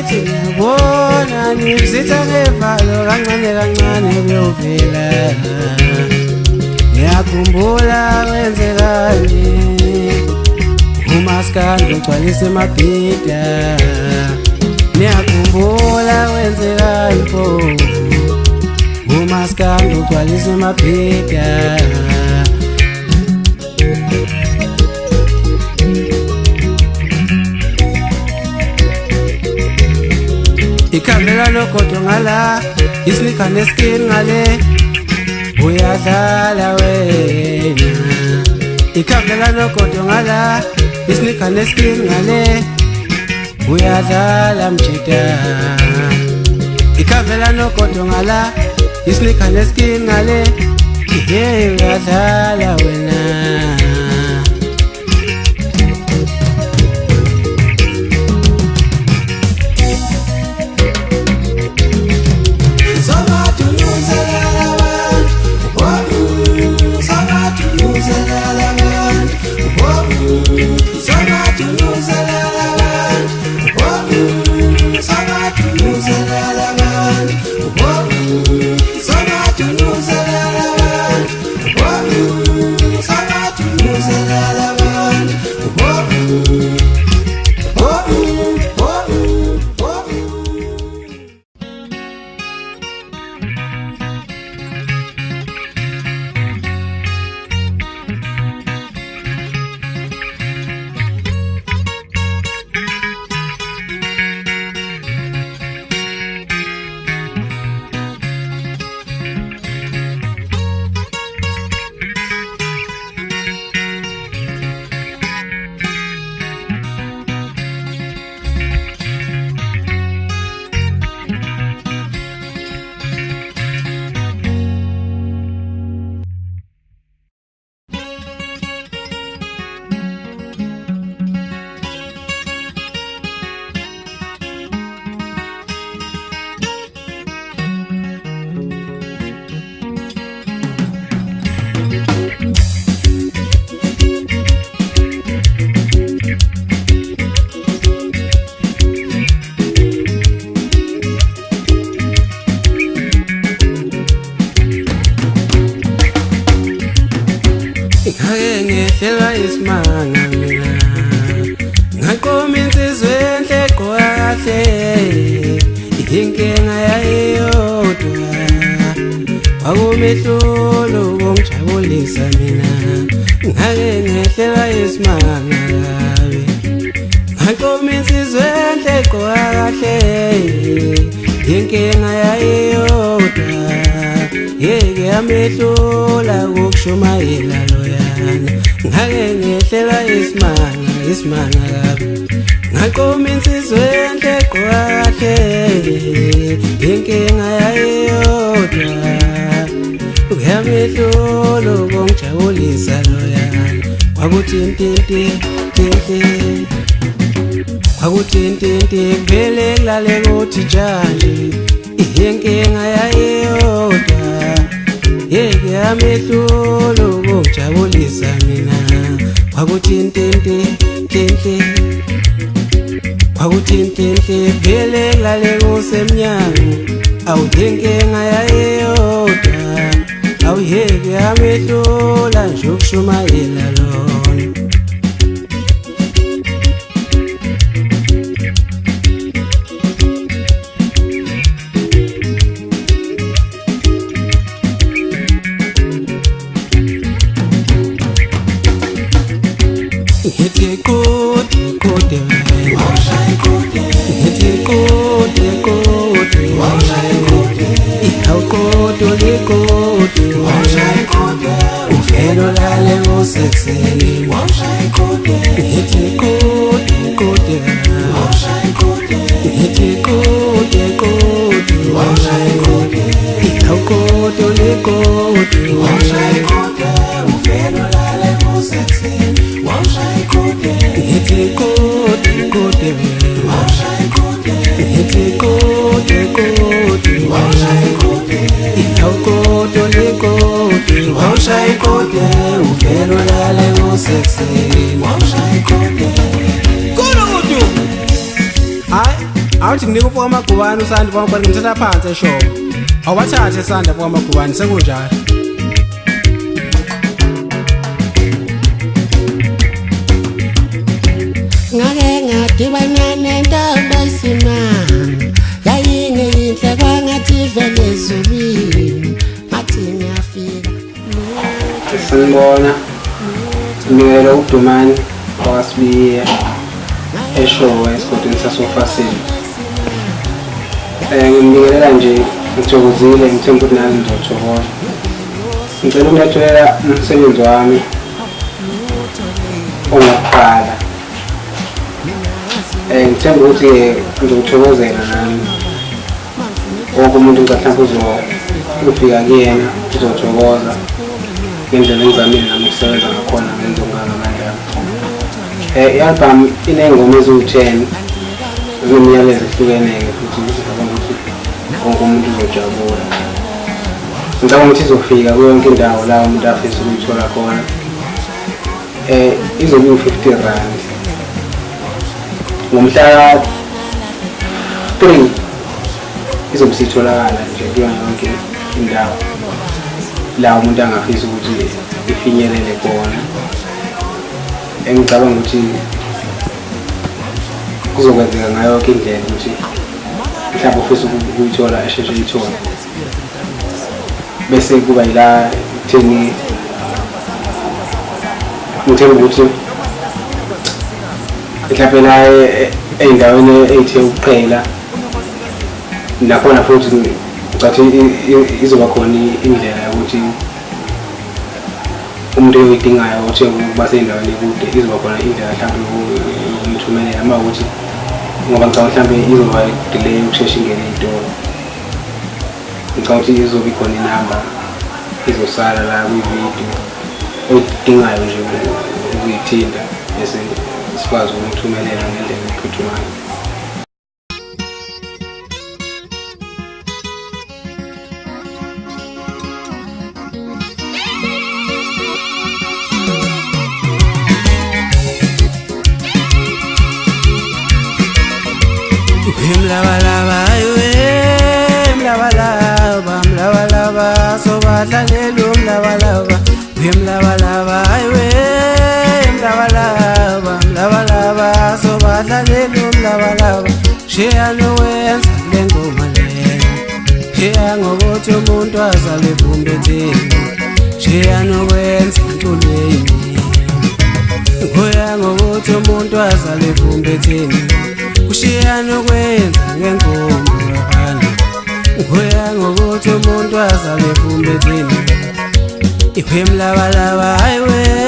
bakithi ngiyabona nibusitha ngevalo kancane kancane kuyovela ngiyakhumbula wenzekani umaskandi ugcwalise emabhida ngiyakhumbula wenzekani pho umaskandi ugcwalise emabhida ikhamela nogodo ngala isinika neskin ngale uyadlala wena ikhamela nogodo ngala isinika neskin ngale uyadlala mjida ikhamela nogodo ngala isinika neskin ngale uyadlala wena ngehlelwa isimanga mina ngaqoma insizwe enhle egqoka kahle inkinga yayiyodwa kwakumehlolo kongijabulisa mina ngake ngehlelwa isimanga kabi ngaqoma insizwe enhle egqoka kahle inkinga yayiyodwa yeke yamehlula kokushumayela loyana ngake ngehlela isimanga kabi ngaqoma insizwe enhle egqoka kahle inkinga yayiyodwa yamehlula kongijabulisa loyana kwakuthintinti vele kulale kuthi njani inkinga yayiyodwa yeke yamehlula kongijabulisa mina kwakuthintinti vele kulale kusemnyango awuyinkinga yayiyodwa awuyeke yamehlula nje ukushumayela lona ufelo lale ngosekuseni Awuthi nginika uFo Magubane usanda uFo Magubane ngimthatha phansi eshomo. Awubathathe esanda uFo Magubane sekunjalo. Ngake ngadibana nentombi esimanga yayingeyinhle kwangathi vele ezulwini ngathi ngiyafika Sanibona ngibingelela uDumani wakwaSibiya eshowe esigodini sasoFasile. Ngibingelela nje ngithokozile ngithemba ukuthi nami ngizothokoza. Ngicela ukunethulela umsebenzi wami owokuqala. Ngithemba ukuthi ngizothokozela nami. Wonke umuntu mhlawumbe uzofika kuyena uzothokoza ngendlela engizamile nami ukusebenza ngakhona ngenze ngamandla. I-album inengoma eziwu-10 zinemiyalezo ehlukeneke futhi ngicabanga ukuthi wonke umuntu uzojabula. Ngicabanga ukuthi izofika kuyo yonke indawo la umuntu afisa ukuyithola khona. Izobe u-R50. Ngomhla 3 izobe isitholakala nje kuyo yonke indawo la umuntu angafisa ukuthi ifinyelele khona. Engicabanga ukuthi kuzokwenzeka ngayo yonke indlela ukuthi mhlawumbe ufisa ukuyithola esheshe uyithola. Bese kuba ila ekutheni ngithemba ukuthi mhlawumbe la ey'ndaweni ey'the ukuqhela nakhona futhi ngathi izoba khona indlela yokuthi umuntu oyidingayo ukuthi ukuba sey'ndaweni kude izoba khona indlela mhlawumbe yokumthumelela uma ukuthi ngoba ngicabanga mhlawumbe izoba delay ukushesha ingene ey'tolo. Ngicabanga ukuthi izobe ikhona inamba izosala la kwividiyo oyidingayo nje ukuyithinta bese sikwazi ukumthumelela ngendlela ephuthumayo. Mlabalaba aywe mlabalaba mlabalaba sobadlalela umlabalaba mlabalaba aywe mlabalaba mlabalaba sobadlalela umlabalaba sheya nowenza lengoma leyo sheya ngokuthi umuntu azale evumbetheni sheya nokwenza intulweni ngoya ngokuthi umuntu azale evumbetheni ushiya nokwenza ngengoma ngoya ngokuthi umuntu azale evumbetheni iwe mlabalaba aywe